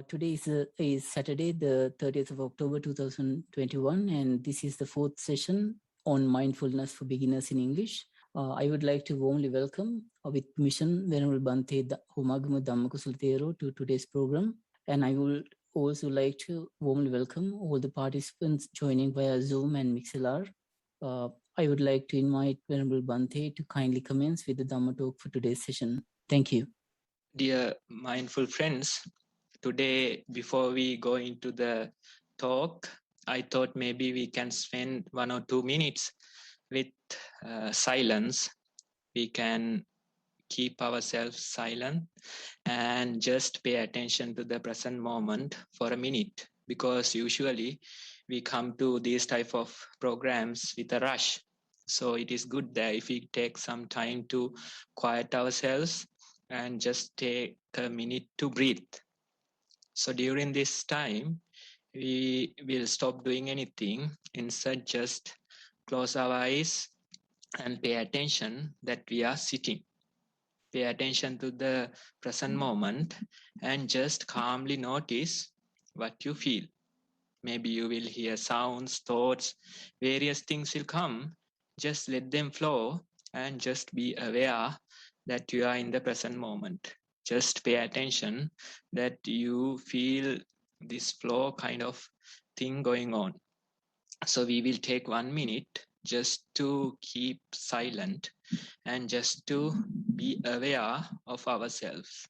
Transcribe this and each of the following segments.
Today is Saturday, the 30th of October 2021, and this is the fourth session on mindfulness for beginners in English. I would like to warmly welcome, with permission, Venerable Bante Homagamu Dhamma Kusala Thero to today's program. And I would also like to warmly welcome all the participants joining via Zoom and Mixlr. I would like to invite Venerable Bante to kindly commence with the Dhamma talk for today's session. Thank you. Dear mindful friends, today before we go into the talk, I thought maybe we can spend 1 or 2 minutes with silence. We can keep ourselves silent and just pay attention to the present moment for a minute, because usually we come to these type of programs with a rush. So it is good that if we take some time to quiet ourselves and just take a minute to breathe. So during this time, we will stop doing anything. Instead, just close our eyes and pay attention that we are sitting. Pay attention to the present moment and just calmly notice what you feel. Maybe you will hear sounds, thoughts, various things will come. Just let them flow and just be aware that you are in the present moment. Just pay attention that you feel this flow kind of thing going on. So we will take 1 minute just to keep silent and just to be aware of ourselves.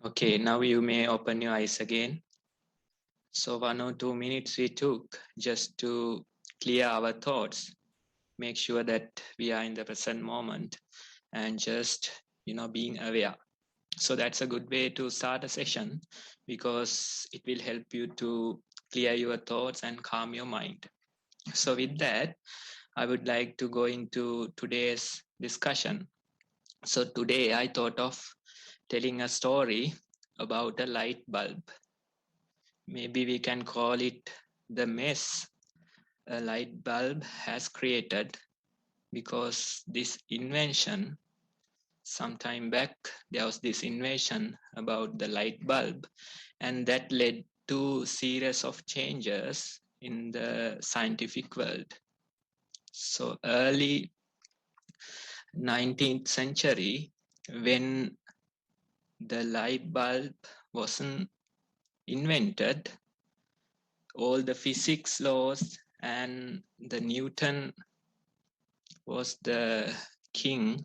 Okay, now you may open your eyes again. So 1 or 2 minutes we took just to clear our thoughts, make sure that we are in the present moment and just, being aware. So that's a good way to start a session, because it will help you to clear your thoughts and calm your mind. So with that, I would like to go into today's discussion. So today I thought of telling a story about a light bulb. Maybe we can call it the mess a light bulb has created, because this invention, some time back, there was this invention about the light bulb, and that led to series of changes in the scientific world. So early 19th century, when the light bulb wasn't invented, all the physics laws and the Newton was the king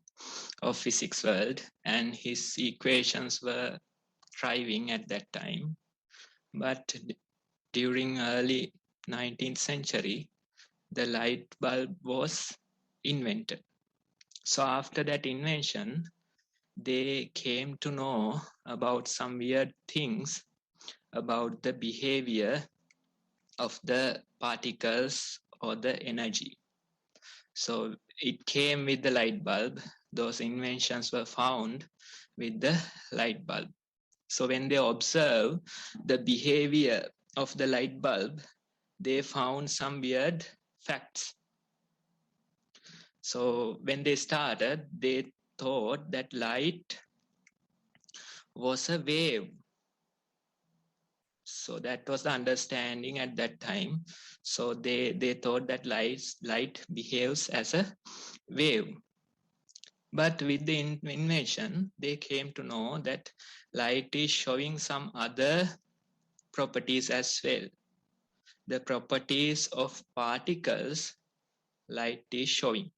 of physics world, and his equations were thriving at that time. But during early 19th century, the light bulb was invented. So after that invention, they came to know about some weird things about the behavior of the particles or the energy. So it came with the light bulb. Those inventions were found with the light bulb. So when they observe the behavior of the light bulb, they found some weird facts. So when they started, they thought that light was a wave. So that was the understanding at that time. So they thought that light behaves as a wave. But with the invention, they came to know that light is showing some other properties as well. The properties of particles light is showing.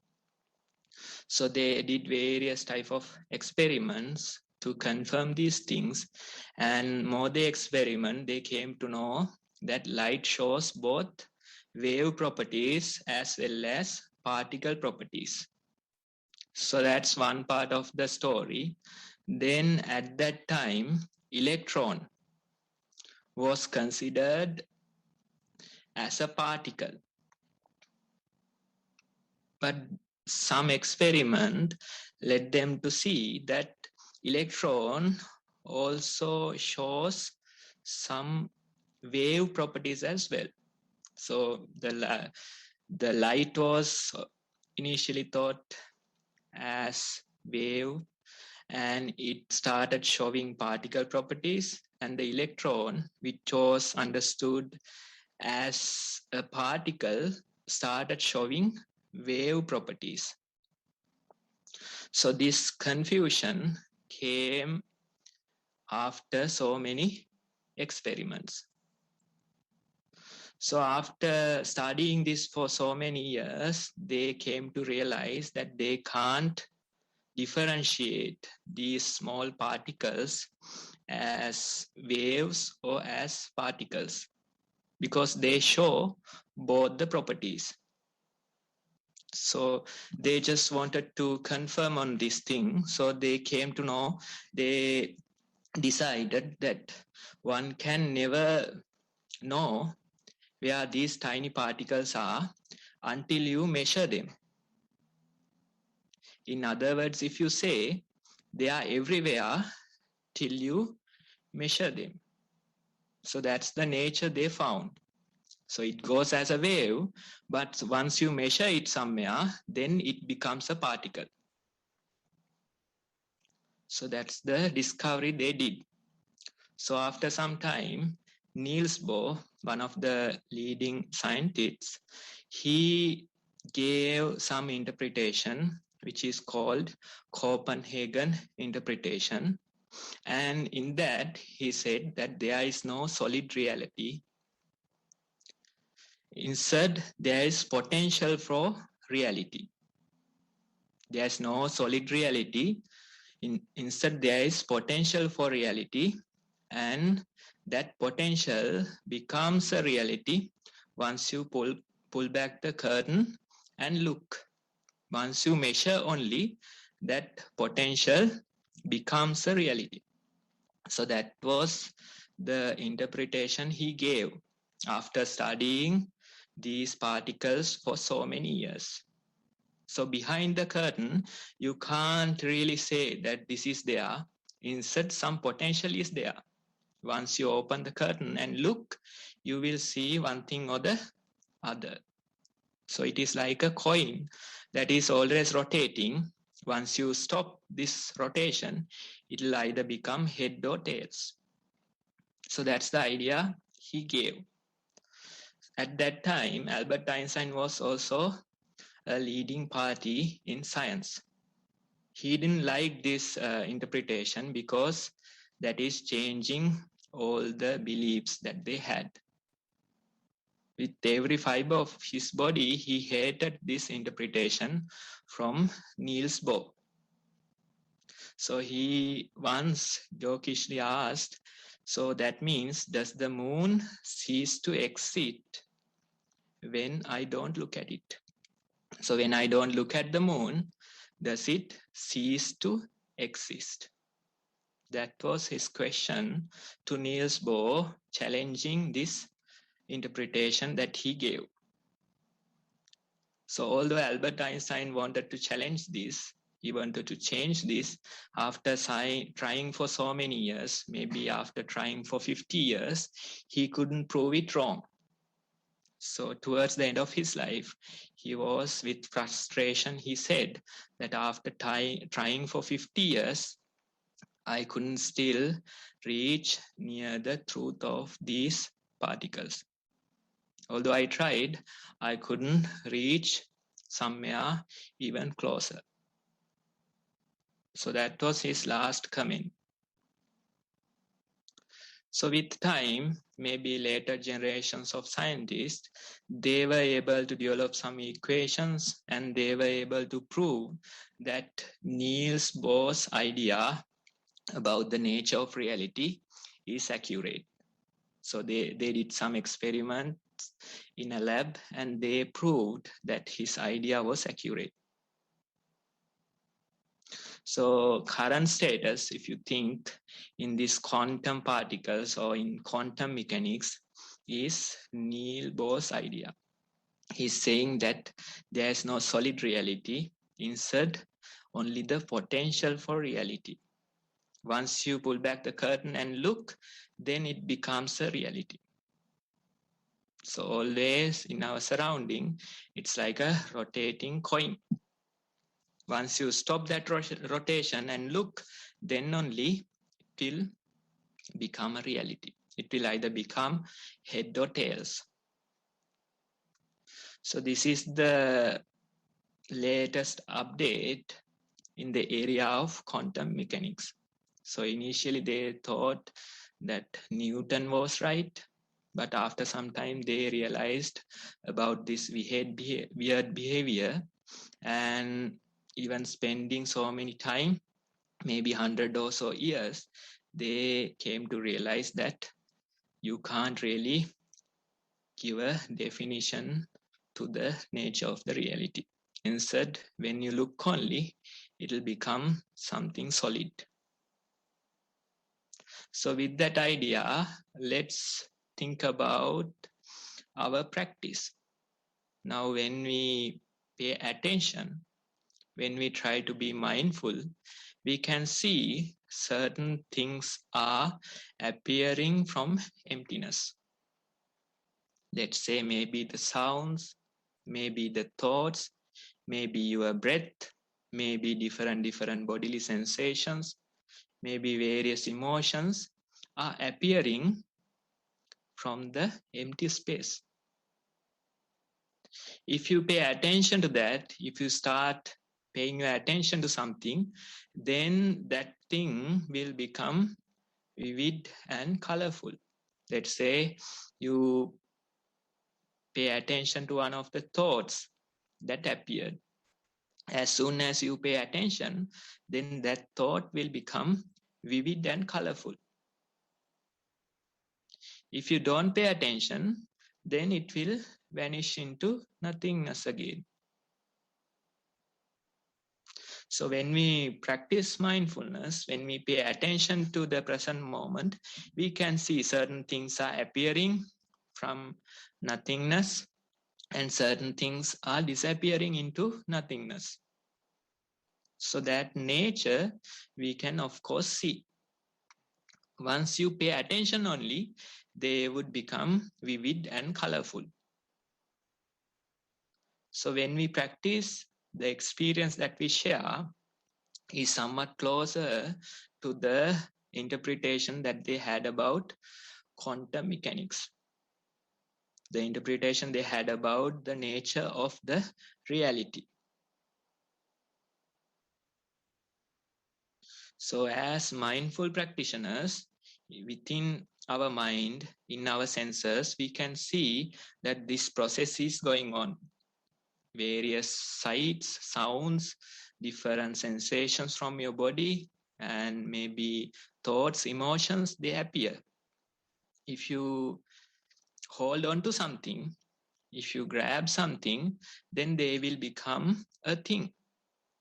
So they did various type of experiments to confirm these things, and more they experiment, they came to know that light shows both wave properties as well as particle properties. So that's one part of the story. Then at that time, electron was considered as a particle. But some experiment led them to see that electron also shows some wave properties as well. So the light was initially thought as wave, and it started showing particle properties, and the electron, which was understood as a particle, started showing wave properties. So this confusion came after so many experiments. So after studying this for so many years, they came to realize that they can't differentiate these small particles as waves or as particles, because they show both the properties. So they just wanted to confirm on this thing. So they came to know, they decided that one can never know where these tiny particles are until you measure them. In other words, if you say they are everywhere till you measure them. So that's the nature they found. So it goes as a wave, but once you measure it somewhere, then it becomes a particle. So that's the discovery they did. So after some time, Niels Bohr, one of the leading scientists, he gave some interpretation which is called Copenhagen interpretation. And in that, he said that there is no solid reality. Instead, there is potential for reality. There is no solid reality. Instead, there is potential for reality. And that potential becomes a reality once you pull back the curtain and look. Once you measure only, that potential becomes a reality. So that was the interpretation he gave after studying these particles for so many years. So behind the curtain, you can't really say that this is there. Instead, some potential is there. Once you open the curtain and look, you will see one thing or the other. So it is like a coin that is always rotating. Once you stop this rotation, it will either become head or tails. So that's the idea he gave. At that time, Albert Einstein was also a leading party in science. He didn't like this interpretation because that is changing all the beliefs that they had. With every fiber of his body, he hated this interpretation from Niels Bohr. So he once jokishly asked, so that means, does the moon cease to exist when I don't look at it? So when I don't look at the moon, does it cease to exist? That was his question to Niels Bohr, challenging this interpretation that he gave. So although Albert Einstein wanted to challenge this, he wanted to change this, after trying for so many years, maybe after trying for 50 years, he couldn't prove it wrong. So towards the end of his life, he was with frustration. He said that after trying for 50 years, I couldn't still reach near the truth of these particles. Although I tried, I couldn't reach somewhere even closer. So that was his last comment. So with time, maybe later generations of scientists, they were able to develop some equations, and they were able to prove that Niels Bohr's idea about the nature of reality is accurate. So they did some experiments in a lab and they proved that his idea was accurate. So current status, if you think in these quantum particles or in quantum mechanics, is Niels Bohr's idea. He's saying that there is no solid reality, instead only the potential for reality. Once you pull back the curtain and look, then it becomes a reality. So always in our surrounding, it's like a rotating coin. Once you stop that rotation and look, then only it will become a reality. It will either become head or tails. So this is the latest update in the area of quantum mechanics. So initially they thought that Newton was right, but after some time they realized about this weird behavior, and even spending so many time, maybe 100 or so years, they came to realize that you can't really give a definition to the nature of the reality. Instead, when you look only, it will become something solid. So with that idea, let's think about our practice. Now, when we pay attention, when we try to be mindful, we can see certain things are appearing from emptiness. Let's say maybe the sounds, maybe the thoughts, maybe your breath, maybe different bodily sensations, maybe various emotions are appearing from the empty space. If you pay attention to that, if you start paying your attention to something, then that thing will become vivid and colorful. Let's say you pay attention to one of the thoughts that appeared. As soon as you pay attention, then that thought will become vivid and colorful. If you don't pay attention, then it will vanish into nothingness again. So when we practice mindfulness, when we pay attention to the present moment, we can see certain things are appearing from nothingness and certain things are disappearing into nothingness. So that nature we can of course see. Once you pay attention only, they would become vivid and colorful. So when we practice, the experience that we share is somewhat closer to the interpretation that they had about quantum mechanics. The interpretation they had about the nature of the reality. So as mindful practitioners, within our mind, in our senses, we can see that this process is going on. Various sights, sounds, different sensations from your body, and maybe thoughts, emotions, they appear. If you hold on to something, if you grab something, then they will become a thing.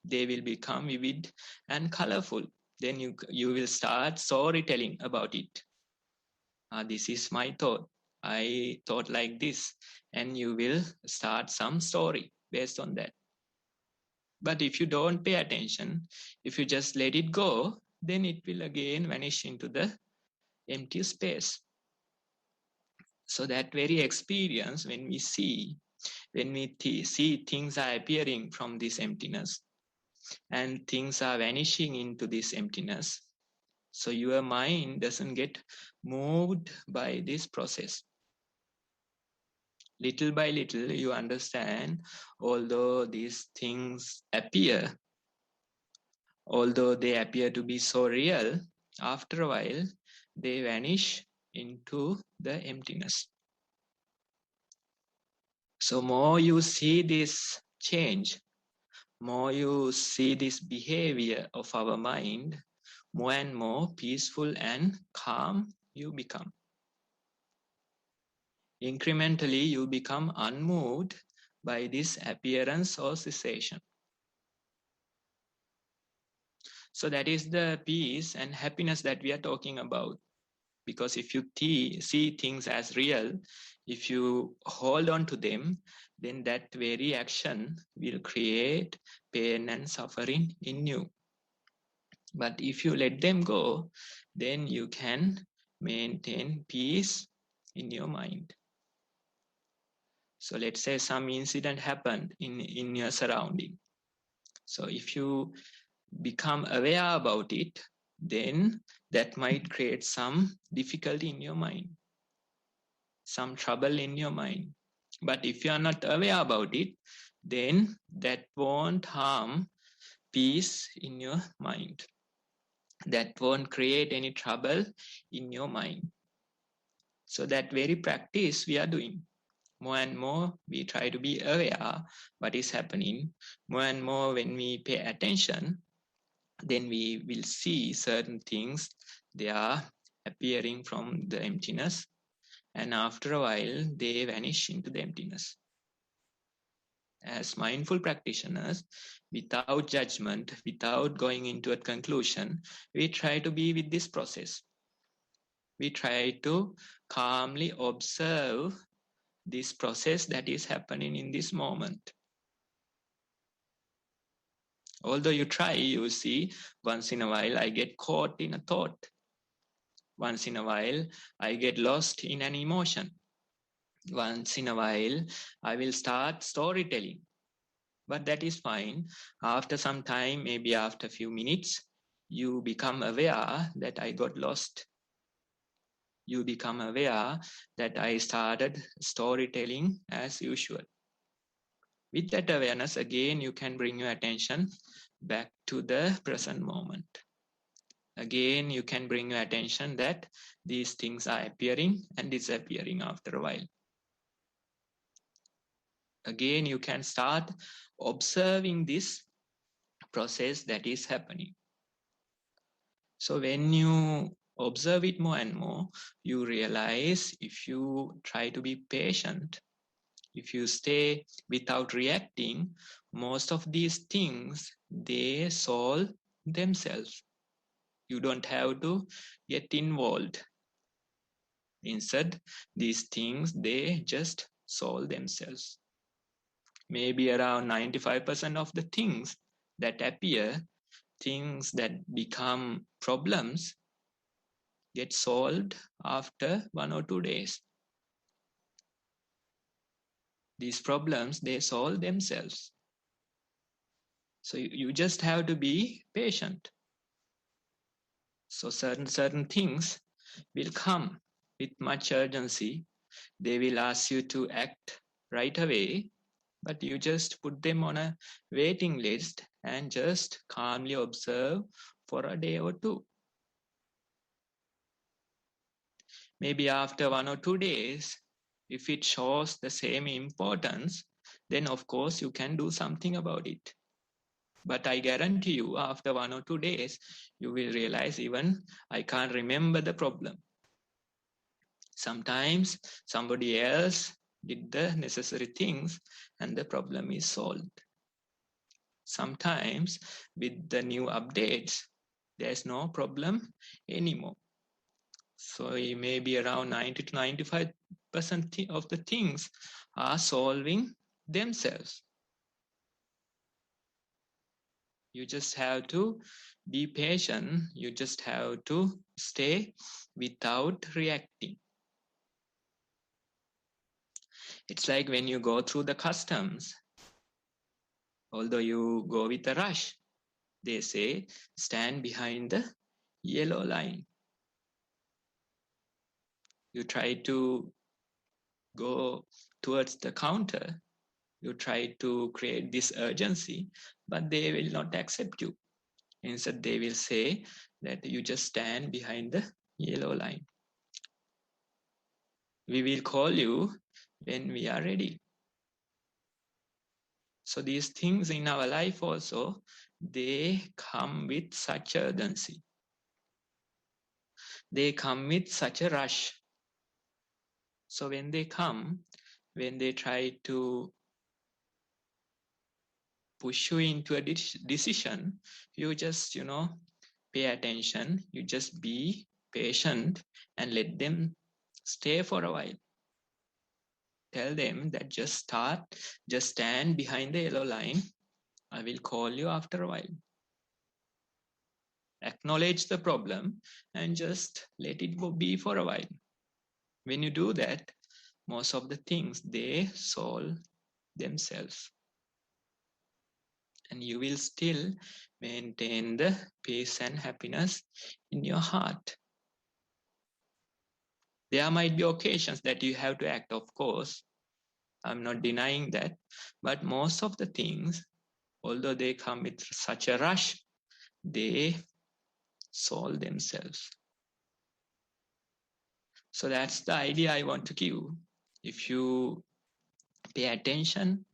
They will become vivid and colorful. Then you will start storytelling about it. This is my thought. I thought like this. And you will start some story based on that. But if you don't pay attention, if you just let it go, then it will again vanish into the empty space. So that very experience, when we see things are appearing from this emptiness and things are vanishing into this emptiness, so your mind doesn't get moved by this process. Little by little, you understand, although these things appear, although they appear to be so real, after a while, they vanish into the emptiness. So more you see this change, more you see this behavior of our mind, more and more peaceful and calm you become. incrementally you become unmoved by this appearance or cessation. So that is the peace and happiness that we are talking about. Because if you see things as real, if you hold on to them, then that very action will create pain and suffering in you. But if you let them go, then you can maintain peace in your mind. So let's say some incident happened in your surrounding. So if you become aware about it, then that might create some difficulty in your mind, some trouble in your mind. But if you are not aware about it, then that won't harm peace in your mind. That won't create any trouble in your mind. So that very practice we are doing. More and more we try to be aware what is happening. More and more when we pay attention, then we will see certain things, they are appearing from the emptiness, and after a while they vanish into the emptiness. As mindful practitioners, without judgment, without going into a conclusion, we try to be with this process. We try to calmly observe this process that is happening in this moment. Although you try, you see, once in a while I get caught in a thought. Once in a while, I get lost in an emotion. Once in a while, I will start storytelling. But that is fine. After some time, maybe after a few minutes, you become aware that I got lost. You become aware that I started storytelling as usual. With that awareness, again, you can bring your attention back to the present moment. Again, you can bring your attention that these things are appearing and disappearing after a while. Again, you can start observing this process that is happening. So when you observe it more and more, you realize if you try to be patient, if you stay without reacting, most of these things, they solve themselves. You don't have to get involved. Instead, these things, they just solve themselves. Maybe around 95% of the things that appear, things that become problems, get solved after 1 or 2 days. These problems, they solve themselves. So you just have to be patient. So certain things will come with much urgency. They will ask you to act right away, but you just put them on a waiting list and just calmly observe for a day or two. Maybe after 1 or 2 days, if it shows the same importance, then of course you can do something about it. But I guarantee you, after 1 or 2 days, you will realize even I can't remember the problem. Sometimes somebody else did the necessary things and the problem is solved. Sometimes with the new updates, there's no problem anymore. So maybe around 90 to 95% of the things are solving themselves. You just have to be patient. You just have to stay without reacting. It's like when you go through the customs, although you go with a rush, they say, stand behind the yellow line. You try to go towards the counter. You try to create this urgency, but they will not accept you. Instead, they will say that you just stand behind the yellow line. We will call you when we are ready. So these things in our life also, they come with such urgency. They come with such a rush. So when they come, when they try to push you into a decision, you just, pay attention. You just be patient and let them stay for a while. Tell them that just stand behind the yellow line. I will call you after a while. Acknowledge the problem and just let it be for a while. When you do that, most of the things, they solve themselves. And you will still maintain the peace and happiness in your heart. There might be occasions that you have to act, of course. I'm not denying that. But most of the things, although they come with such a rush, they solve themselves. So that's the idea I want to give. If you pay attention,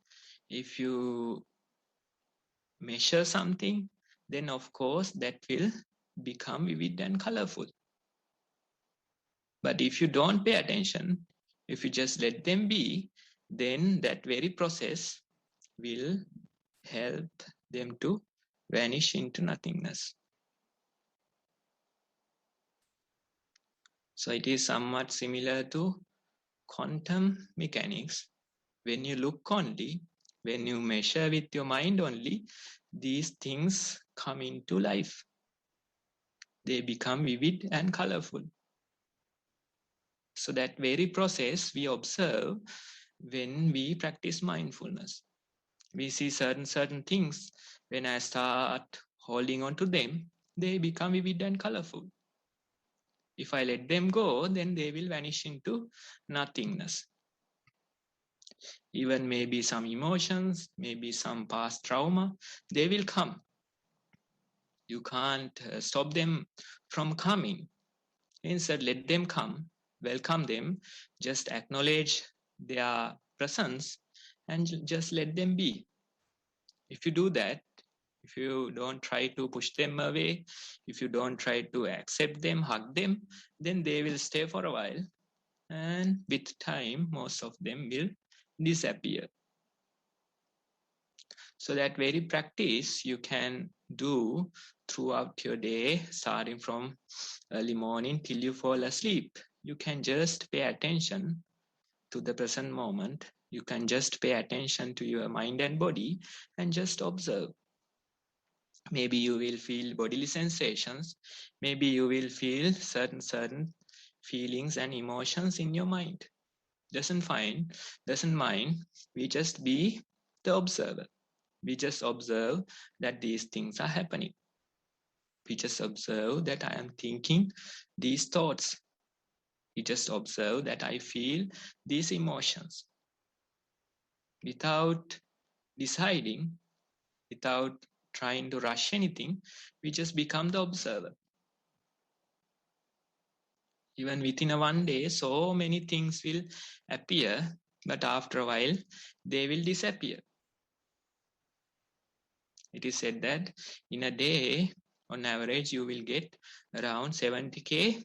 if you measure something, then of course that will become vivid and colorful. But if you don't pay attention, if you just let them be, then that very process will help them to vanish into nothingness. So it is somewhat similar to quantum mechanics. When you look only, when you measure with your mind only, these things come into life. They become vivid and colorful. So that very process we observe when we practice mindfulness. We see certain things. When I start holding on to them, they become vivid and colorful. If I let them go, then they will vanish into nothingness. Even maybe some emotions, maybe some past trauma, they will come. You can't stop them from coming. Instead, let them come, welcome them, just acknowledge their presence and just let them be. If you do that, if you don't try to push them away, if you don't try to accept them, hug them, then they will stay for a while. And with time, most of them will disappear. So that very practice you can do throughout your day, starting from early morning till you fall asleep. You can just pay attention to the present moment. You can just pay attention to your mind and body and just observe. Maybe you will feel bodily sensations. Maybe you will feel certain feelings and emotions in your mind. Doesn't mind. We just be the observer. We just observe that these things are happening. We just observe that I am thinking these thoughts. We just observe that I feel these emotions. Without deciding, without trying to rush anything, we just become the observer. Even within a one day, so many things will appear, but after a while, they will disappear. It is said that in a day, on average, you will get around 70,000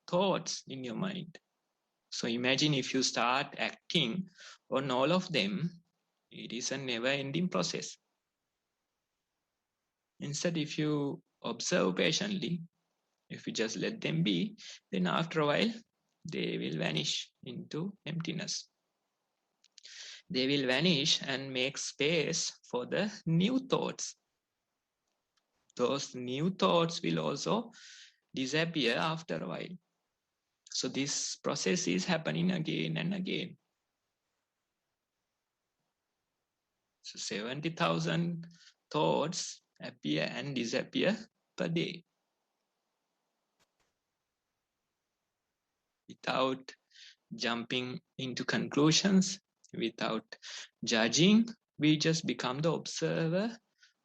thoughts in your mind. So imagine if you start acting on all of them, it is a never-ending process. Instead, if you observe patiently, if you just let them be, then after a while, they will vanish into emptiness. They will vanish and make space for the new thoughts. Those new thoughts will also disappear after a while. So this process is happening again and again. So 70,000 thoughts appear and disappear per day. Without jumping into conclusions, without judging, we just become the observer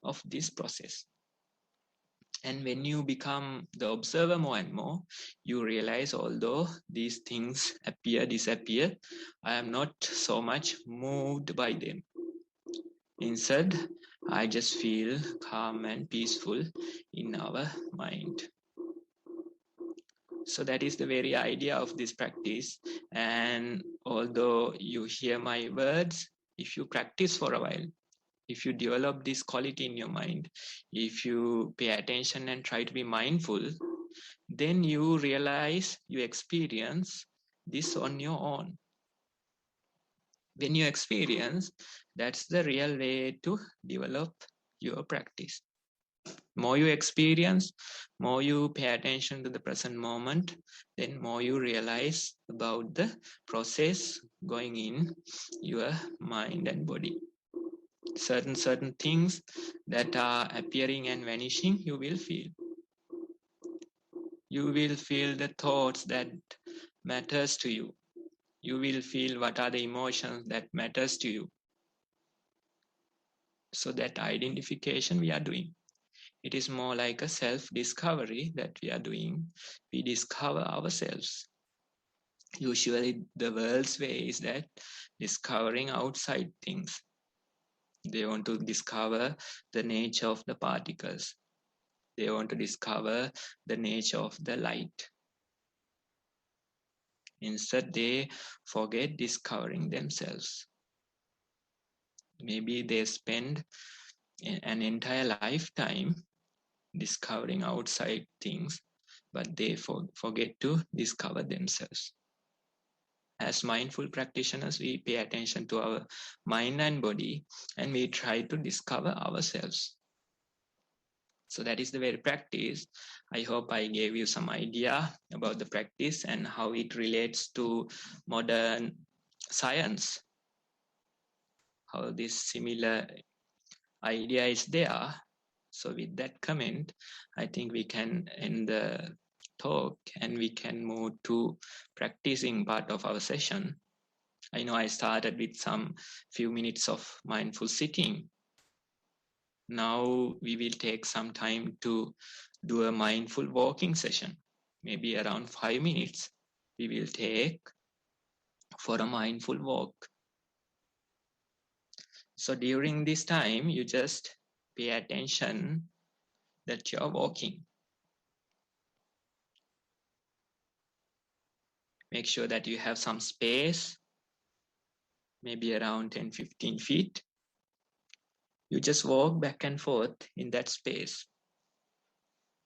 of this process. And when you become the observer more and more, you realize although these things appear, disappear, I am not so much moved by them. Instead, I just feel calm and peaceful in our mind. So that is the very idea of this practice. And although you hear my words, if you practice for a while, if you develop this quality in your mind, if you pay attention and try to be mindful, then you realize, you experience this on your own. When you experience, that's the real way to develop your practice. More you experience, more you pay attention to the present moment, then more you realize about the process going in your mind and body. Certain things that are appearing and vanishing, you will feel. You will feel the thoughts that matters to you. You will feel what are the emotions that matters to you. So that identification we are doing. It is more like a self-discovery that we are doing. We discover ourselves. Usually the world's way is that discovering outside things. They want to discover the nature of the particles. They want to discover the nature of the light. Instead, they forget discovering themselves. Maybe they spend an entire lifetime discovering outside things, but they forget to discover themselves. As mindful practitioners, we pay attention to our mind and body, and we try to discover ourselves. So that is the very practice. I hope I gave you some idea about the practice and how it relates to modern science, how this similar idea is there. So with that comment, I think we can end the talk and we can move to practicing part of our session. I know I started with some few minutes of mindful sitting. Now we will take some time to do a mindful walking session. Maybe around 5 minutes we will take for a mindful walk. So during this time, you just pay attention that you are walking. Make sure that you have some space, maybe around 10-15 feet. You just walk back and forth in that space.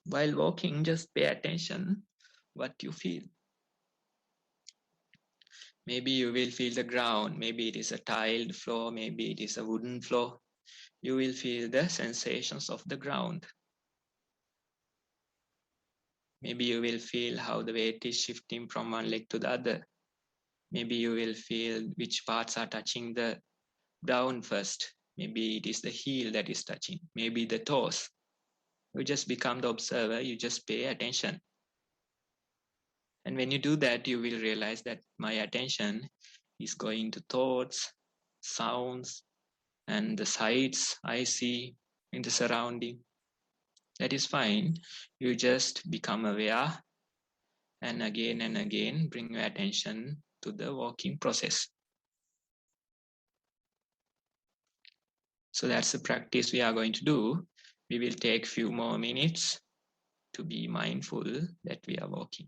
While walking, just pay attention what you feel. Maybe you will feel the ground. Maybe it is a tiled floor. Maybe it is a wooden floor. You will feel the sensations of the ground. Maybe you will feel how the weight is shifting from one leg to the other. Maybe you will feel which parts are touching the ground first. Maybe it is the heel that is touching. Maybe the toes. You just become the observer. You just pay attention. And when you do that, you will realize that my attention is going to thoughts, sounds, and the sights I see in the surrounding. That is fine. You just become aware and again bring your attention to the walking process. So that's the practice we are going to do. We will take few more minutes to be mindful that we are walking.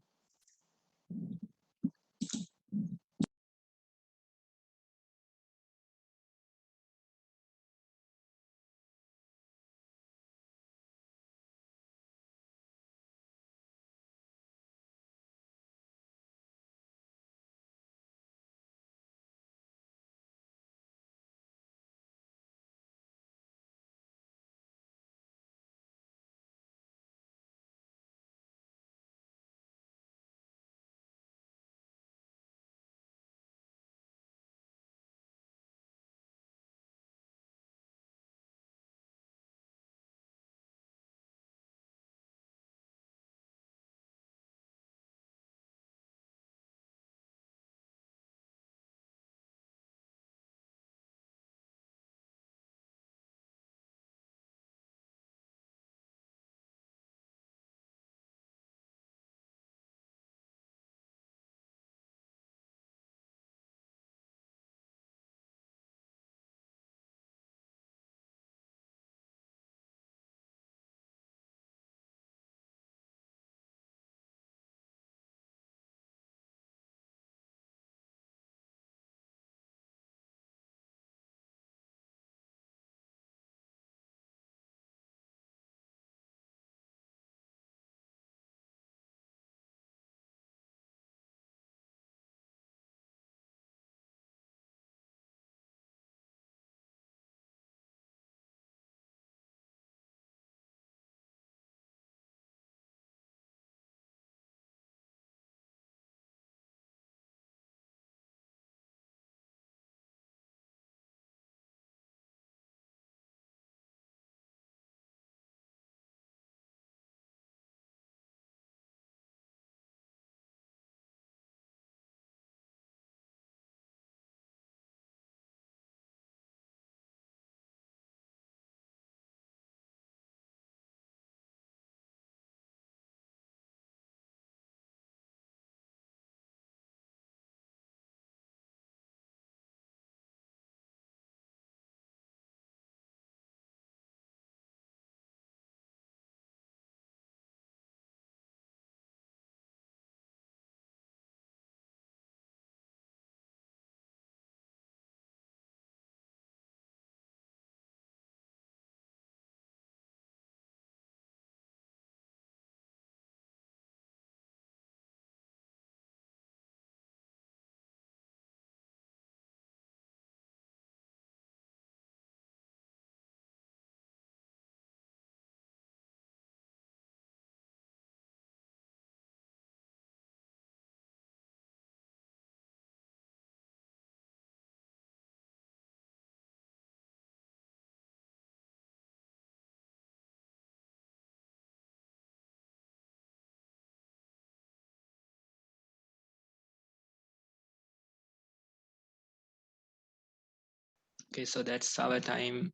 Okay, so that's our time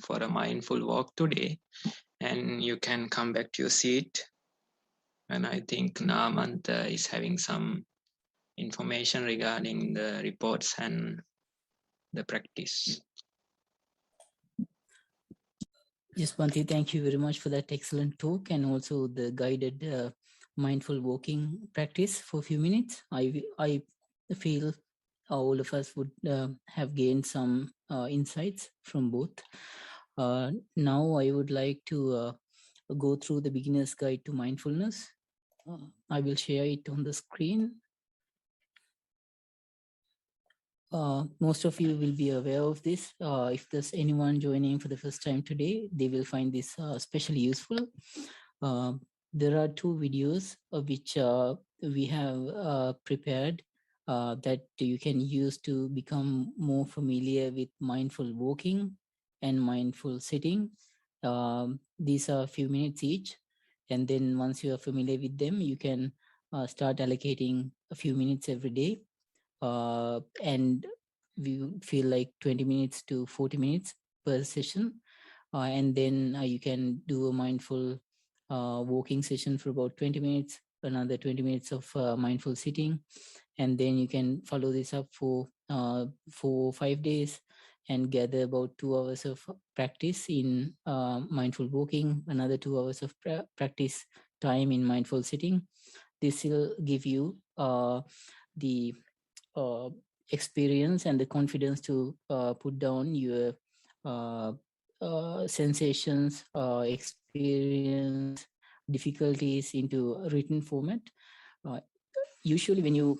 for a mindful walk today. And you can come back to your seat. And I think Namanta is having some information regarding the reports and the practice. Yes, Bhante, thank you very much for that excellent talk and also the guided mindful walking practice for a few minutes. I feel all of us would have gained some insights from both. Now I would like to go through the beginner's guide to mindfulness. I will share it on the screen. Most of you will be aware of this. If there's anyone joining for the first time today, they will find this especially useful. There are two videos which we have prepared that you can use to become more familiar with mindful walking and mindful sitting. These are a few minutes each. And then once you are familiar with them, you can start allocating a few minutes every day. And we feel like 20 minutes to 40 minutes per session. And then you can do a mindful walking session for about 20 minutes, another 20 minutes of mindful sitting. And then you can follow this up for 4 or 5 days and gather about 2 hours of practice in mindful walking, another 2 hours of practice time in mindful sitting. This will give you the experience and the confidence to put down your sensations, experience, difficulties into a written format. Usually when you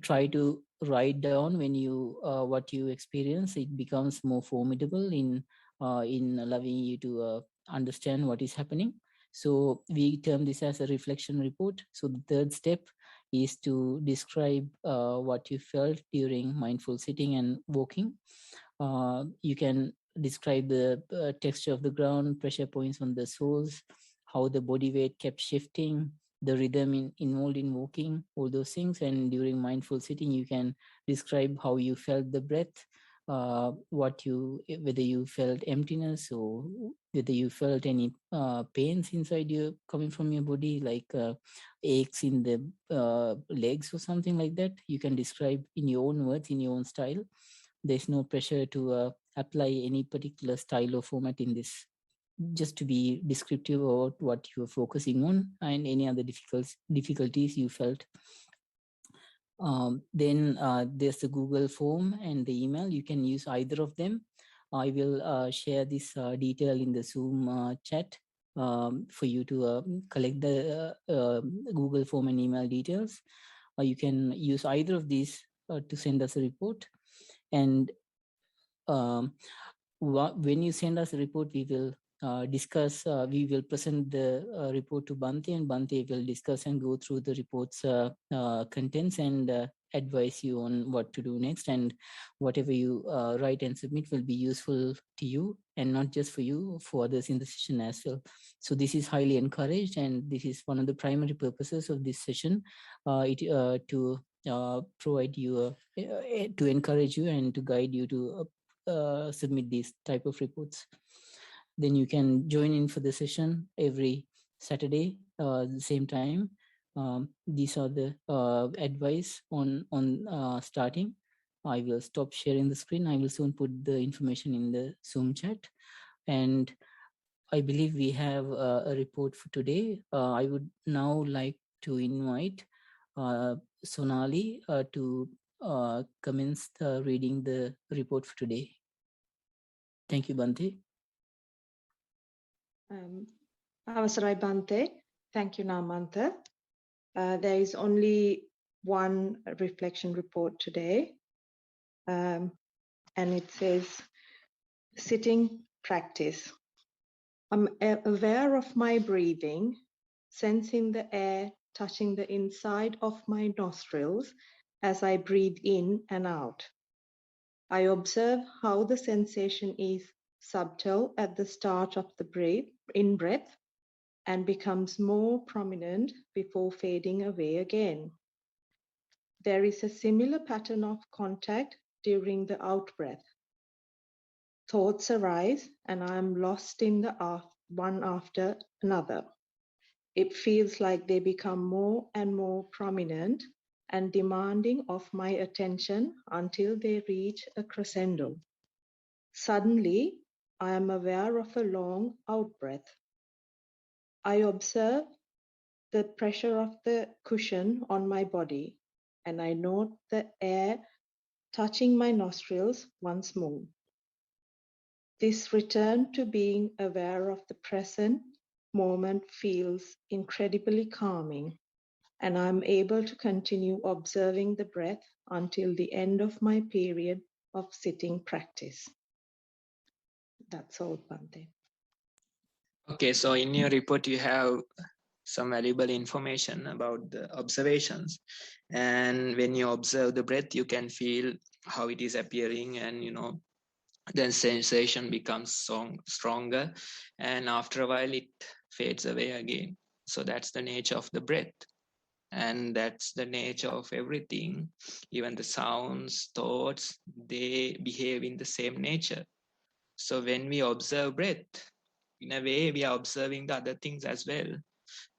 try to write down when you what you experience, it becomes more formidable in allowing you to understand what is happening. So we term this as a reflection report. So the third step is to describe what you felt during mindful sitting and walking. You can describe the texture of the ground, pressure points on the soles, how the body weight kept shifting, the rhythm involved in walking, all those things. And during mindful sitting, you can describe how you felt the breath, whether you felt emptiness or whether you felt any pains inside you coming from your body, like aches in the legs or something like that. You can describe in your own words, in your own style. There's no pressure to apply any particular style or format in this, just to be descriptive about what you're focusing on and any other difficulties you felt. Then there's the Google form and the email. You can use either of them. I will share this detail in the Zoom chat for you to collect the Google form and email details. You can use either of these to send us a report. And when you send us a report, we will we will present the report to Bhante, and Bhante will discuss and go through the report's contents and advise you on what to do next. And whatever you write and submit will be useful to you, and not just for you, for others in the session as well. So this is highly encouraged, and this is one of the primary purposes of this session, to provide you, to encourage you and to guide you to submit these type of reports. Then you can join in for the session every Saturday, the same time. These are the advice on starting. I will stop sharing the screen. I will soon put the information in the Zoom chat. And I believe we have a report for today. I would now like to invite Sonali to commence reading the report for today. Thank you, Bhante. Avasarai Bhante. Thank you, Namanta. There is only one reflection report today, and it says, sitting practice. I'm aware of my breathing, sensing the air touching the inside of my nostrils as I breathe in and out. I observe how the sensation is subtle at the start of the in-breath and becomes more prominent before fading away again. There is a similar pattern of contact during the out-breath. thoughts arise and I am lost in the one after another. It feels like they become more and more prominent and demanding of my attention until they reach a crescendo. Suddenly, I am aware of a long out-breath. I observe the pressure of the cushion on my body, and I note the air touching my nostrils once more. This return to being aware of the present moment feels incredibly calming, and I'm able to continue observing the breath until the end of my period of sitting practice. That's all, Bhante. Okay, so in your report, you have some valuable information about the observations. And when you observe the breath, you can feel how it is appearing, and then sensation becomes stronger, and after a while it fades away again. So that's the nature of the breath, and that's the nature of everything. Even the sounds, thoughts, they behave in the same nature. So when we observe breath, in a way we are observing the other things as well.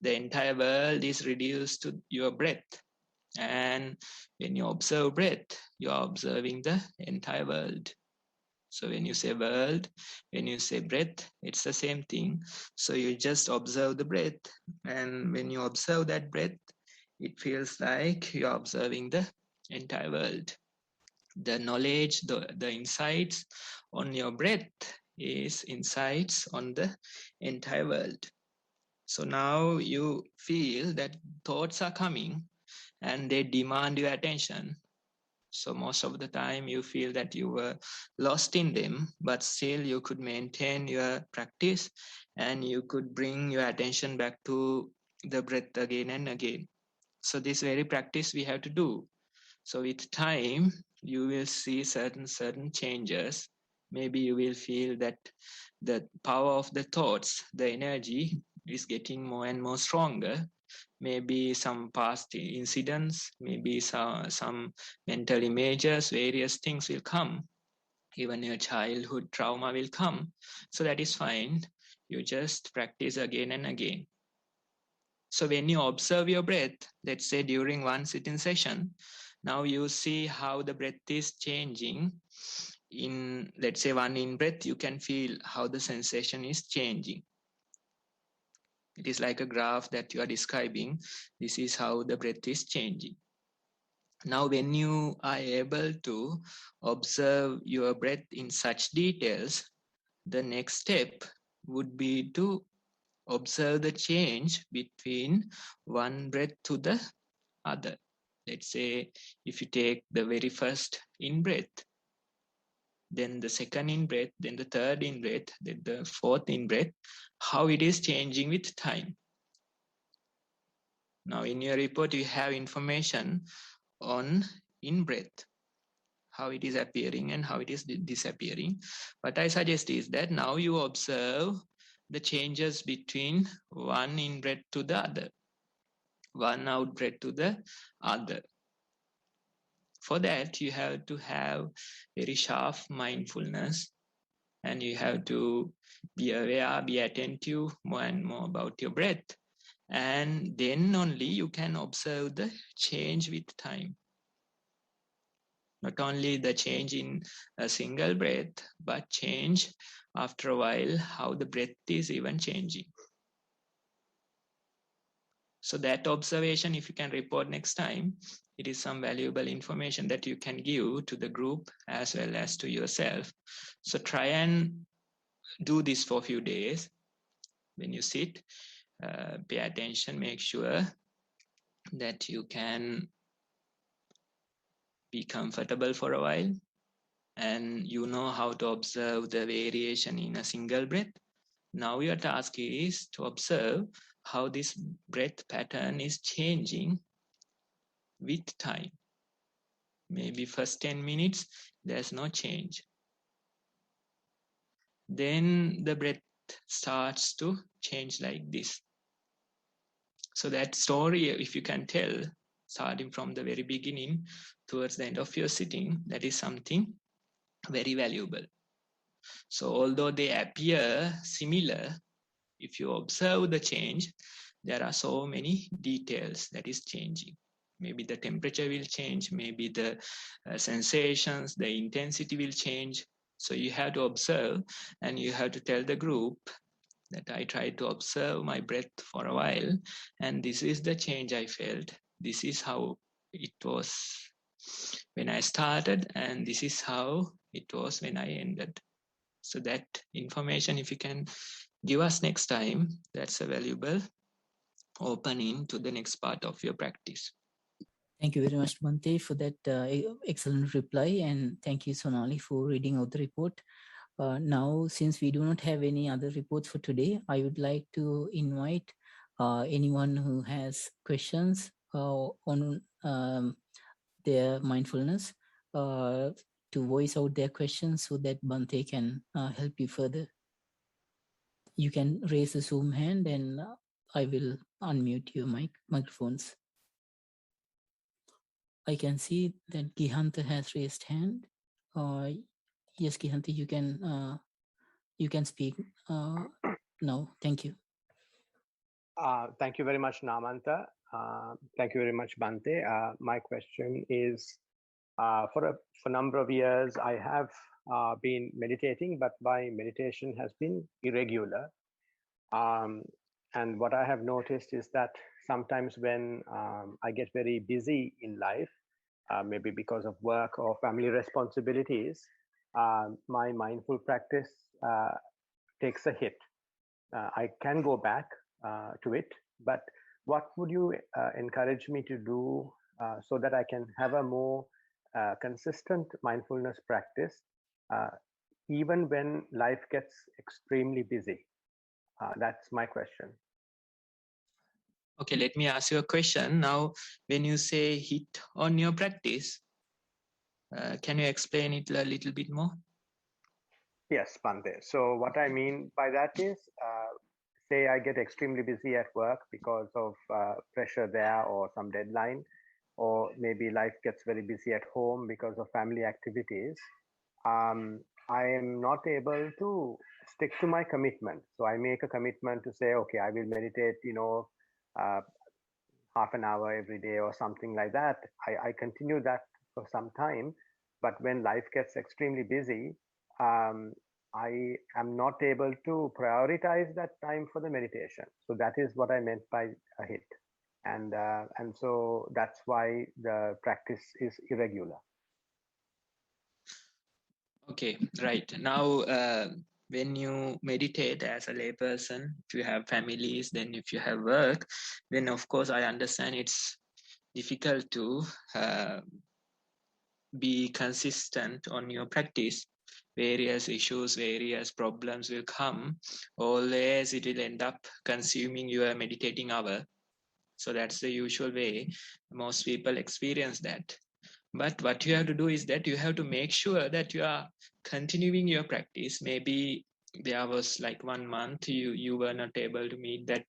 The entire world is reduced to your breath, and when you observe breath, you are observing the entire world. So when you say world, when you say breath, it's the same thing. So you just observe the breath, and when you observe that breath, it feels like you're observing the entire world. The knowledge, the insights on your breath is insights on the entire world. So now you feel that thoughts are coming and they demand your attention. So most of the time you feel that you were lost in them, but still you could maintain your practice and you could bring your attention back to the breath again and again. So this very practice we have to do. So with time, you will see certain changes. Maybe you will feel that the power of the thoughts, the energy is getting more and more stronger. Maybe some past incidents, maybe some mental images, various things will come. Even your childhood trauma will come. So that is fine. You just practice again and again. So when you observe your breath, let's say during one sitting session, now you see how the breath is changing. In, let's say, one in breath, you can feel how the sensation is changing. It is like a graph that you are describing. This is how the breath is changing. Now, when you are able to observe your breath in such details, the next step would be to observe the change between one breath to the other. Let's say if you take the very first in-breath, then the second in-breath, then the third in-breath, then the fourth in-breath, how it is changing with time. Now in your report, you have information on in-breath, how it is appearing and how it is disappearing. What I suggest is that now you observe the changes between one in-breath to the other, one out-breath to the other. For that, you have to have very sharp mindfulness, and you have to be aware, be attentive more and more about your breath. And then only you can observe the change with time. Not only the change in a single breath, but change after a while, how the breath is even changing. So that observation, if you can report next time, it is some valuable information that you can give to the group as well as to yourself. So try and do this for a few days. When you sit, pay attention, make sure that you can be comfortable for a while, and you know how to observe the variation in a single breath. Now your task is to observe how this breath pattern is changing with time. Maybe first 10 minutes, there's no change. Then the breath starts to change like this. So that story, if you can tell, starting from the very beginning towards the end of your sitting, that is something very valuable. So although they appear similar, if you observe the change, there are so many details that is changing. Maybe the temperature will change, maybe the sensations, the intensity will change. So you have to observe, and you have to tell the group that I tried to observe my breath for a while, and this is the change I felt. This is how it was when I started, and this is how it was when I ended. So that information, if you can give us next time, that's a valuable opening to the next part of your practice. Thank you very much, Bhante, for that excellent reply. And thank you, Sonali, for reading out the report. Now, since we do not have any other reports for today, I would like to invite anyone who has questions on their mindfulness to voice out their questions so that Bhante can help you further. You can raise the Zoom hand and I will unmute your microphones. I can see that Gihanta has raised hand. Yes, Gihanta, you can speak now. Thank you. Thank you very much, Namanta. Thank you very much, Bhante. My question is, for a number of years, I have been meditating, but my meditation has been irregular. And what I have noticed is that sometimes when I get very busy in life, maybe because of work or family responsibilities, my mindful practice takes a hit. I can go back to it, but what would you encourage me to do so that I can have a more consistent mindfulness practice, even when life gets extremely busy? That's my question. Okay, let me ask you a question. Now, when you say hit on your practice, can you explain it a little bit more? Yes, Bhante. So what I mean by that is, say I get extremely busy at work because of pressure there or some deadline, or maybe life gets very busy at home because of family activities. I am not able to stick to my commitment. So I make a commitment to say, okay, I will meditate, half an hour every day or something like that. I continue that for some time, but when life gets extremely busy, I am not able to prioritize that time for the meditation. So that is what I meant by a hit. And so that's why the practice is irregular. Okay, right. Now, when you meditate as a layperson, if you have families, then if you have work, then of course I understand it's difficult to be consistent on your practice. Various issues, various problems will come. Always it will end up consuming your meditating hour. So that's the usual way most people experience that. But what you have to do is that you have to make sure that you are continuing your practice. Maybe there was like 1 month you were not able to meet that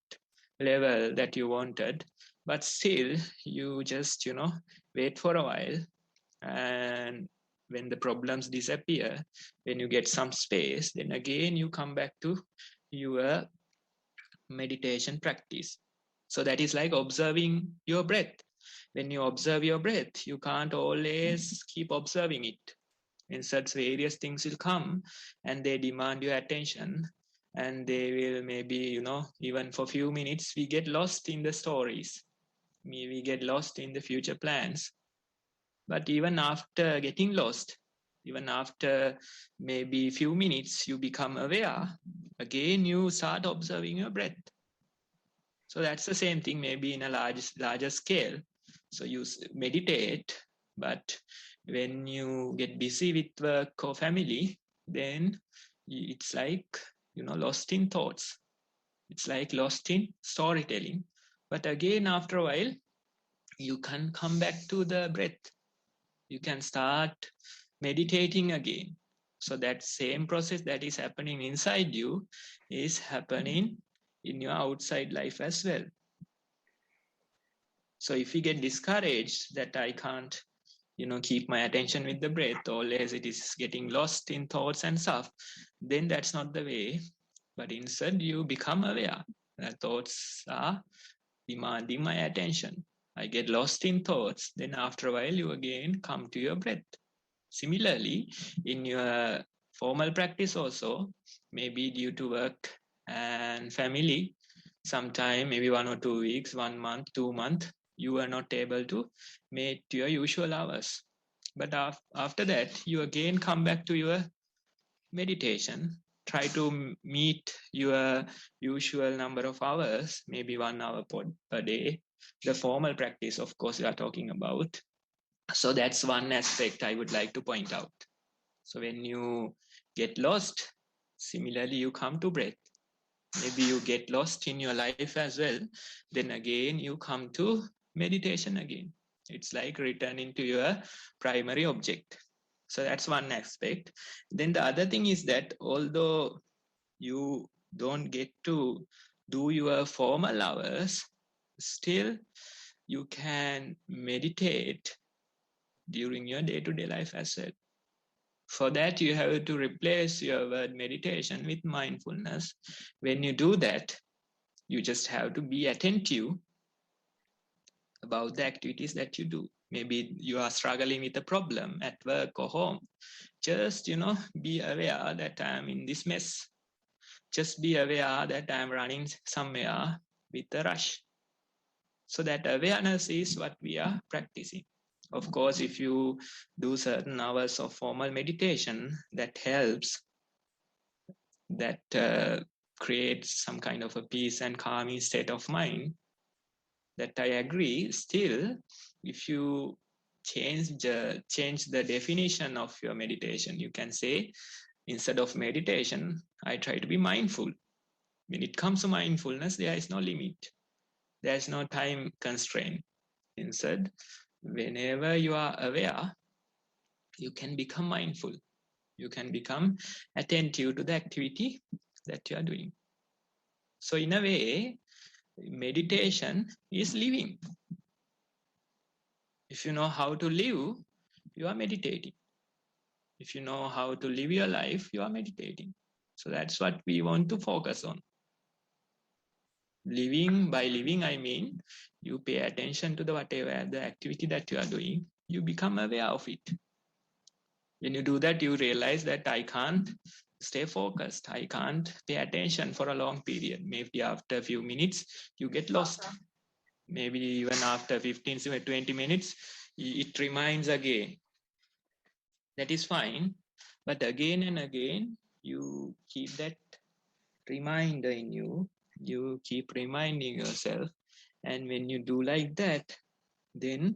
level that you wanted, but still you just wait for a while, and when the problems disappear, when you get some space, then again you come back to your meditation practice. So that is like observing your breath. When you observe your breath, you can't always keep observing it. In such various things will come and they demand your attention, and they will maybe, even for a few minutes, we get lost in the stories. We get lost in the future plans. But even after getting lost, even after maybe a few minutes, you become aware. Again, you start observing your breath. So that's the same thing, maybe in a larger scale. So you meditate, but when you get busy with work or family, then it's like, lost in thoughts. It's like lost in storytelling. But again, after a while, you can come back to the breath. You can start meditating again. So that same process that is happening inside you is happening in your outside life as well. So if you get discouraged that I can't, keep my attention with the breath, always it is getting lost in thoughts and stuff, then that's not the way. But instead, you become aware that thoughts are demanding my attention. I get lost in thoughts. Then after a while, you again come to your breath. Similarly, in your formal practice also, maybe due to work and family, sometime maybe 1 or 2 weeks, 1 month, 2 months, you are not able to meet your usual hours. But after that, you again come back to your meditation. Try to meet your usual number of hours, maybe 1 hour per day. The formal practice, of course, we are talking about. So that's one aspect I would like to point out. So when you get lost, similarly, you come to breath. Maybe you get lost in your life as well. Then again, you come to meditation again. It's like returning to your primary object. So that's one aspect. Then the other thing is that although you don't get to do your formal hours, still you can meditate during your day-to-day life as well. For that, you have to replace your word meditation with mindfulness. When you do that, you just have to be attentive about the activities that you do. Maybe you are struggling with a problem at work or home. Just, be aware that I'm in this mess. Just be aware that I'm running somewhere with a rush. So that awareness is what we are practicing. Of course, if you do certain hours of formal meditation, that helps, that creates some kind of a peace and calming state of mind, that I agree. Still, if you change the definition of your meditation, you can say, instead of meditation, I try to be mindful. When it comes to mindfulness, there is no limit. There is no time constraint. Instead, whenever you are aware, you can become mindful. You can become attentive to the activity that you are doing. So in a way, meditation is living. If you know how to live, you are meditating. If you know how to live your life, you are meditating. So that's what we want to focus on. Living, by living, I mean you pay attention to whatever the activity that you are doing, you become aware of it. When you do that, you realize that I can't stay focused. I can't pay attention for a long period. Maybe after a few minutes, you get lost. Maybe even after 15, 20 minutes, it reminds again. That is fine. But again and again, you keep that reminder in you. You keep reminding yourself. And when you do like that, then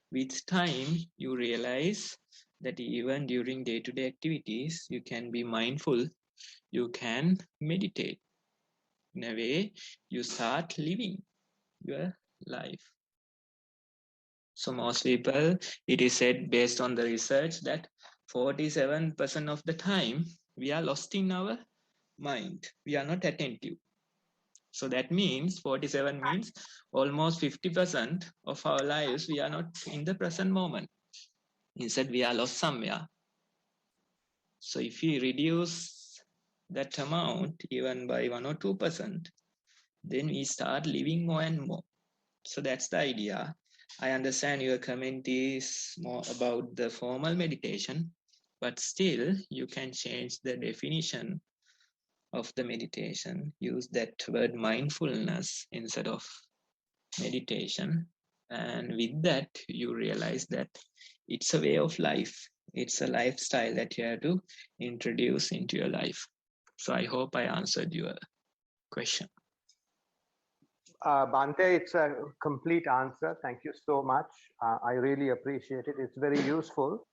with time, you realize that even during day-to-day activities, you can be mindful. You can meditate. In a way, you start living your life. So most people, it is said based on the research that 47% of the time we are lost in our mind. We are not attentive. So that means 47 means almost 50% of our lives we are not in the present moment. Instead, we are lost somewhere. So if we reduce that amount even by 1 or 2%, then we start living more and more. So that's the idea. I understand your comment is more about the formal meditation, but still you can change the definition of the meditation. Use that word mindfulness instead of meditation. And with that, you realize that it's a way of life. It's a lifestyle that you have to introduce into your life. So I hope I answered your question. Bhante, it's a complete answer. Thank you so much. I really appreciate it. It's very useful.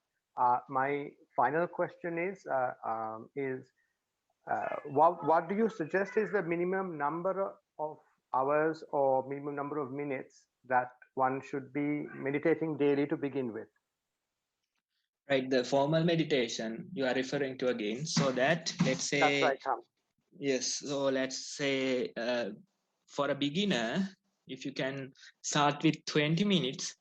My final question is what do you suggest is the minimum number of hours or minimum number of minutes that one should be meditating daily to begin with? Right, the formal meditation you are referring to again. So that, let's say... That's right, Tom. Yes, so let's say for a beginner, if you can start with 20 minutes,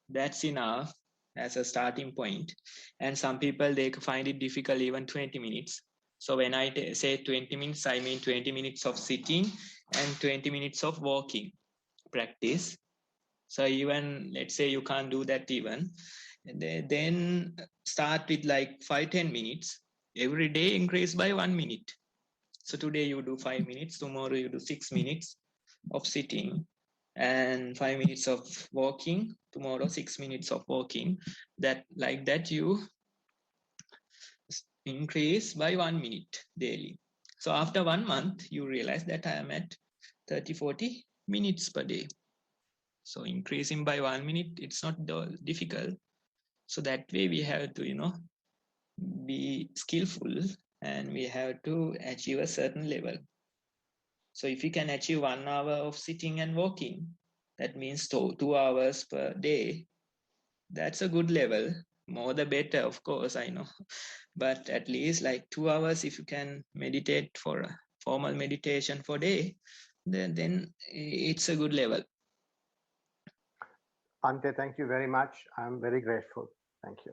that's enough. as a starting point. And some people, they find it difficult even 20 minutes. So when I say 20 minutes, I mean 20 minutes of sitting and 20 minutes of walking practice. So even, let's say you can't do that even, then start with like 5-10 minutes. Every day increase by 1 minute. So today you do 5 minutes, tomorrow you do 6 minutes of sitting, and 5 minutes of walking, tomorrow 6 minutes of walking. That like that you increase by 1 minute daily. So after 1 month, you realize that I am at 30-40 minutes per day. So increasing by 1 minute, it's not difficult. So that way we have to, be skillful, and we have to achieve a certain level. So if you can achieve 1 hour of sitting and walking, that means 2 hours per day. That's a good level. More the better, of course, I know. But at least like 2 hours, if you can meditate for a formal meditation for day, then it's a good level. Ante, thank you very much. I'm very grateful. Thank you.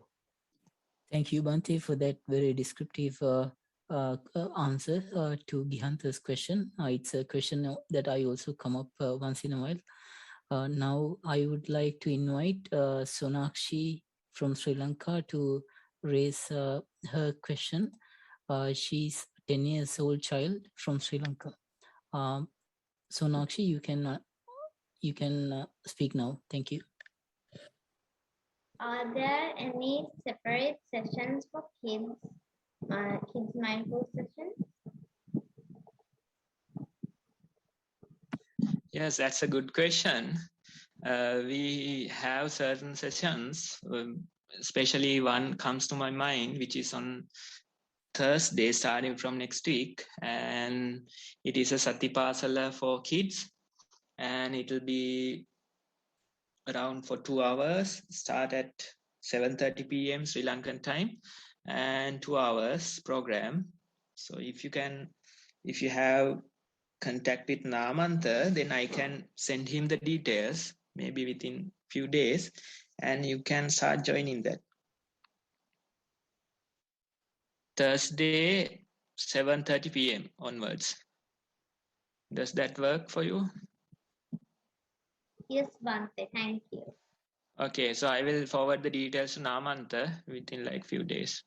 Thank you, Bhante, for that very descriptive answer to Gihanta's question. It's a question that I also come up once in a while. Now I would like to invite Sonakshi from Sri Lanka to raise her question. She's 10 years old child from Sri Lanka. Sonakshi, you can speak now. Thank you. Are there any separate sessions for kids mindful sessions? Yes, that's a good question. We have certain sessions, especially one comes to my mind, which is on Thursday, starting from next week. And it is a Satipasala for kids. And it will be around for 2 hours, start at 7:30 p.m. Sri Lankan time, and 2 hours program. So if you have contact with Namanta, then I can send him the details, maybe within few days, and you can start joining that. Thursday, 7:30 p.m. onwards. Does that work for you? Yes, Bhante, thank you. Okay, so I will forward the details to Namanta within like few days.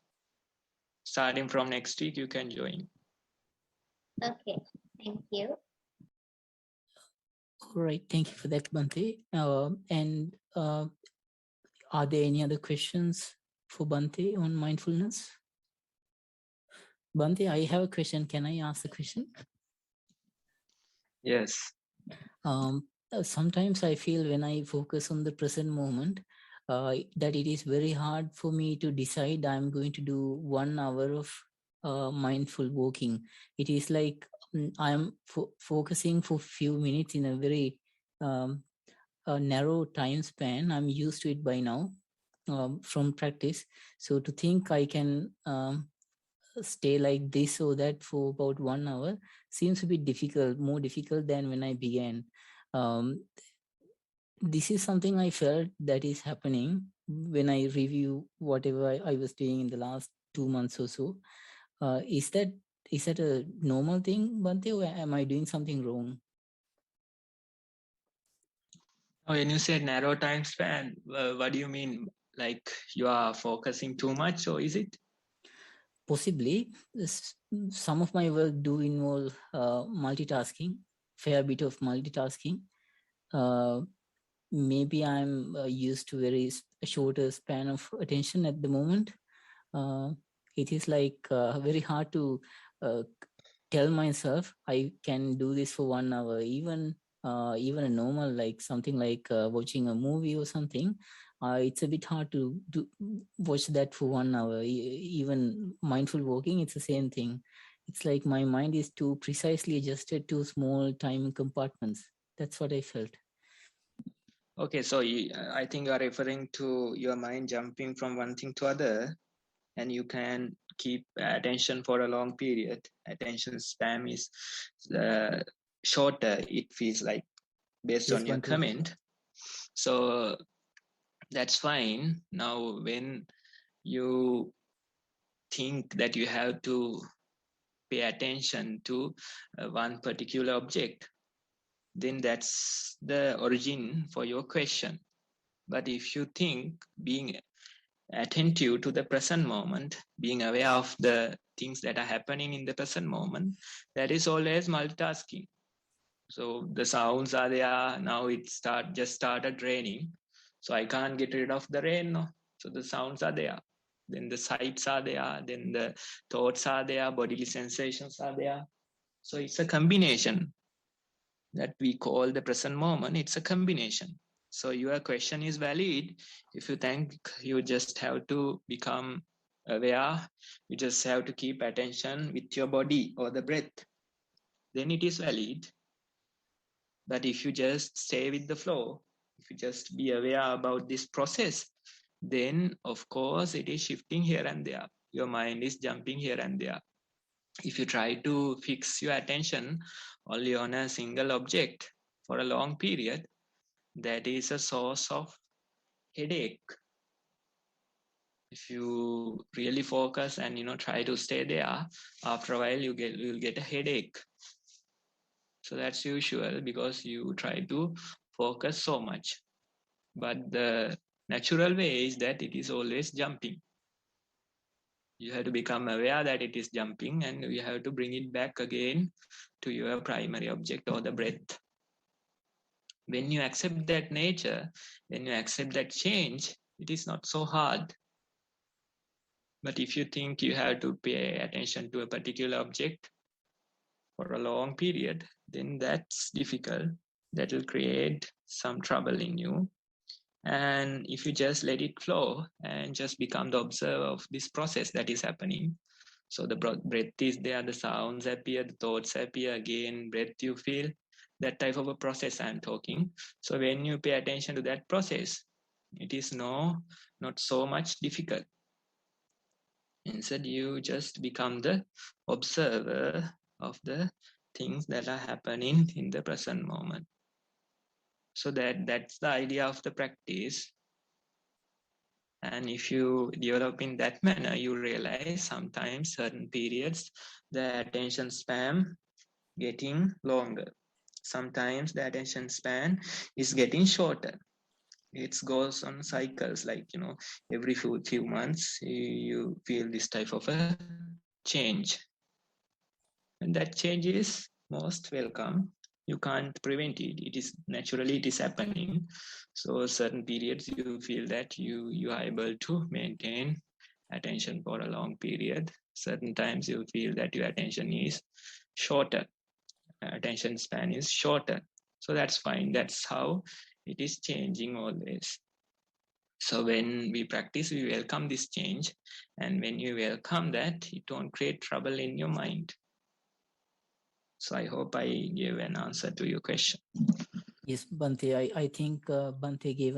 Starting from next week, you can join. Okay, thank you. All right, thank you for that, Bhante. And are there any other questions for Bhante on mindfulness? Bhante, I have a question. Can I ask a question? Yes. Sometimes I feel when I focus on the present moment, that it is very hard for me to decide I'm going to do 1 hour of mindful walking. It is like I'm focusing for few minutes in a very a narrow time span. I'm used to it by now from practice. So to think I can stay like this or that for about 1 hour seems to be difficult, more difficult than when I began. This is something I felt that is happening when I review whatever I was doing in the last 2 months or so. Is that a normal thing, Bhante, or am I doing something wrong? When you say narrow time span, what do you mean? Like you are focusing too much, or is it? Possibly. Some of my work do involve multitasking, fair bit of multitasking. Maybe I'm used to very shorter span of attention at the moment. It is like very hard to tell myself I can do this for 1 hour. Even a normal, like something like watching a movie or something, it's a bit hard to watch that for 1 hour. Even mindful walking, it's the same thing. It's like my mind is too precisely adjusted to small time compartments. That's what I felt. Okay, so I think you are referring to your mind jumping from one thing to other, and you can keep attention for a long period. Attention span is shorter, it feels like, based Yes, on your Bhante. comment. So That's fine. Now, when you think that you have to pay attention to one particular object, then that's the origin for your question. But if you think being attentive to the present moment, being aware of the things that are happening in the present moment, that is always multitasking. So the sounds are there. Now it just started raining. So I can't get rid of the rain. No. So the sounds are there. Then the sights are there. Then the thoughts are there. Bodily sensations are there. So it's a combination that we call the present moment. It's a combination. So your question is valid. If you think you just have to become aware, you just have to keep attention with your body or the breath, then it is valid. But if you just stay with the flow, if you just be aware about this process, then of course it is shifting here and there. Your mind is jumping here and there. If you try to fix your attention only on a single object for a long period, that is a source of headache. If you really focus and try to stay there, after a while you'll get a headache. So that's usual because you try to focus so much. But the natural way is that it is always jumping. You have to become aware that it is jumping, and you have to bring it back again to your primary object or the breath. When you accept that nature, when you accept that change, it is not so hard. But if you think you have to pay attention to a particular object for a long period, then that's difficult. That will create some trouble in you. And if you just let it flow and just become the observer of this process that is happening. So the breath is there, the sounds appear, the thoughts appear, again, breath you feel, that type of a process I'm talking. So when you pay attention to that process, it is not so much difficult. Instead, you just become the observer of the things that are happening in the present moment. So that's the idea of the practice. And if you develop in that manner, you realize sometimes certain periods, the attention span getting longer. Sometimes the attention span is getting shorter. It goes on cycles, like, every few months, you feel this type of a change. And that change is most welcome. You can't prevent it. It is happening. So certain periods you feel that you are able to maintain attention for a long period. Certain times you feel that your attention is shorter. Attention span is shorter. So that's fine. That's how it is changing always. So when we practice, we welcome this change. And when you welcome that, it won't create trouble in your mind. So I hope I gave an answer to your question. Yes, Bante, I think Bante gave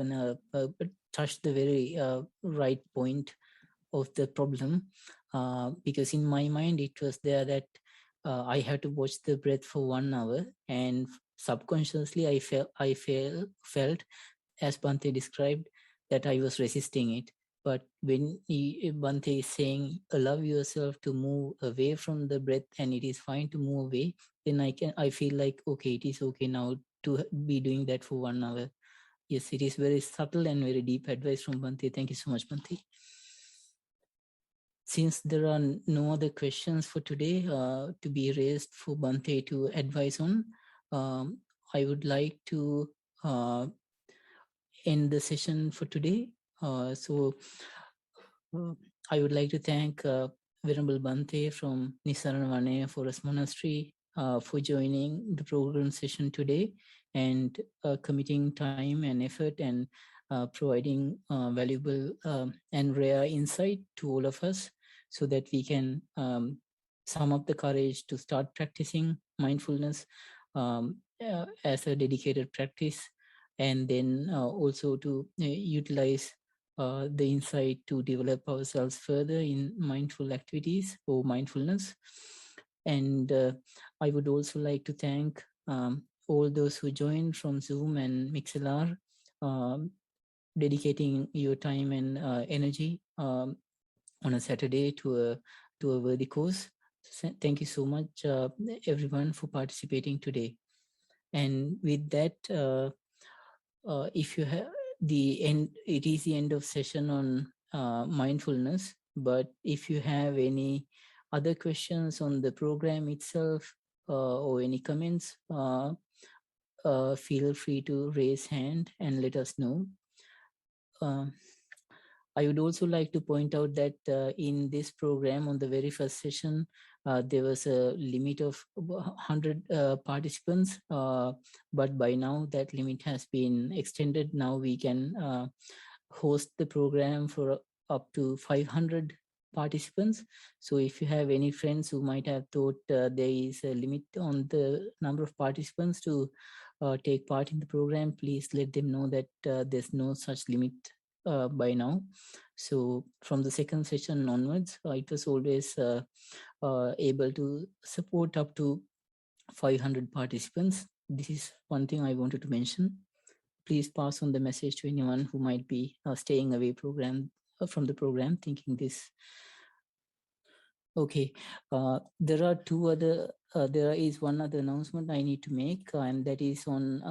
touched the very right point of the problem, because in my mind it was there that I had to watch the breath for 1 hour, and subconsciously I felt, as Bante described, that I was resisting it. But when Bante is saying, allow yourself to move away from the breath, and it is fine to move away, then I feel like, okay, it is okay now to be doing that for 1 hour. Yes, it is very subtle and very deep advice from Bante. Thank you so much, Bante. Since there are no other questions for today to be raised for Bante to advise on, I would like to end the session for today. So I would like to thank Venerable Bante from Nissarana Vanaya Forest Monastery for joining the program session today and committing time and effort and providing valuable and rare insight to all of us, so that we can sum up the courage to start practicing mindfulness as a dedicated practice, and then also to utilize the insight to develop ourselves further in mindful activities or mindfulness. And I would also like to thank all those who joined from Zoom and Mixlr. dedicating your time and energy on a Saturday to a worthy cause. Thank you so much, everyone, for participating today. And with that, if you have the end, it is the end of session on mindfulness. But if you have any other questions on the program itself or any comments, feel free to raise hand and let us know. I would also like to point out that in this program, on the very first session, there was a limit of 100 participants, but by now that limit has been extended. Now we can host the program for up to 500 participants. So if you have any friends who might have thought there is a limit on the number of participants to take part in the program, please let them know that there's no such limit by now. So from the second session onwards, it was always able to support up to 500 participants. This is one thing I wanted to mention. Please pass on the message to anyone who might be staying away from the program thinking this. Okay, there are two other, there is one other announcement I need to make, and that is on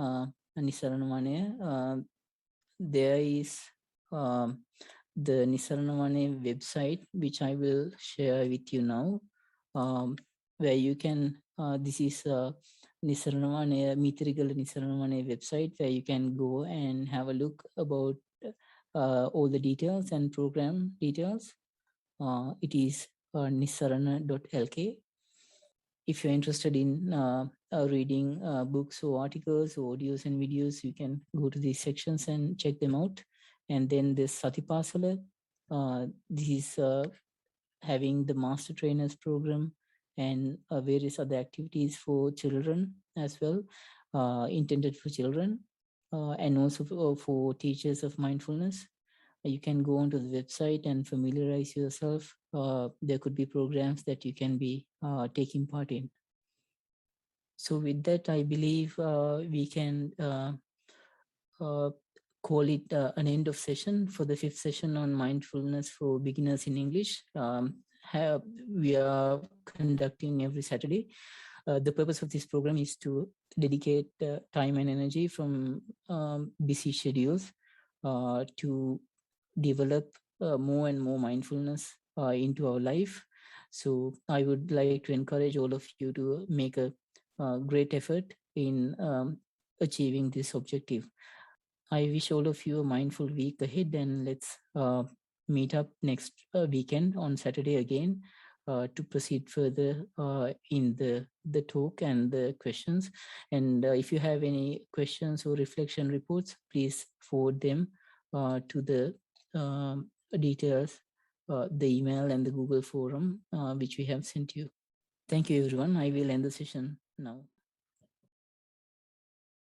Nissarana Vanaya. There is the Nissarana Vanaya website, which I will share with you now, where you can, this is Nissarana Vanaya, Mithirigala Nissarana Vanaya website, where you can go and have a look about all the details and program details. It is nissarana.lk. If you're interested in reading books or articles or audios and videos, you can go to these sections and check them out. And then this Satipasala, this is having the master trainers program and various other activities for children as well, intended for children, and also for teachers of mindfulness. You can go onto the website and familiarize yourself. There could be programs that you can be taking part in. So with that, I believe we can call it an end of session for the fifth session on mindfulness for beginners in English. We are conducting every Saturday. The purpose of this program is to dedicate time and energy from busy schedules to develop more and more mindfulness into our life. So I would like to encourage all of you to make a great effort in achieving this objective. I wish all of you a mindful week ahead, and let's meet up next weekend on Saturday again to proceed further in the talk and the questions. And if you have any questions or reflection reports, please forward them to the details, the email and the Google forum, which we have sent you. Thank you, everyone. I will end the session now.